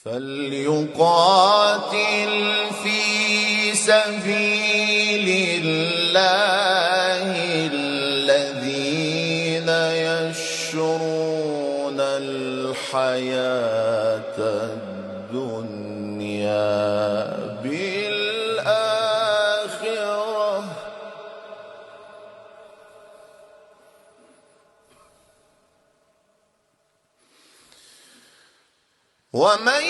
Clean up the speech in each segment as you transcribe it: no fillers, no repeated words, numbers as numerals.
فليقاتل في سبيل الله الذين يشرون الحياة الدنيا بالآخرة ومن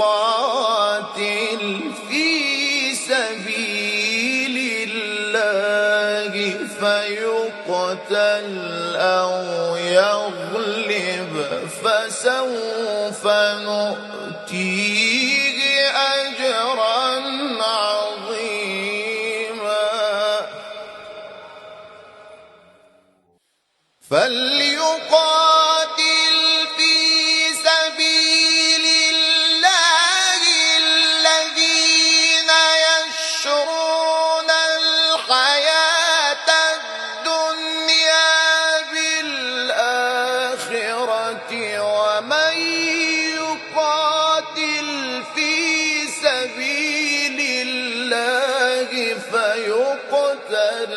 يقاتل في سبيل الله فيقتل أو يغلب فسوف نؤتيه أجرا عظيما فليقاتل في سبيل الله الذين يشرون الحياة الدنيا بالآخرة ومن يقاتل في سبيل الله فيقتل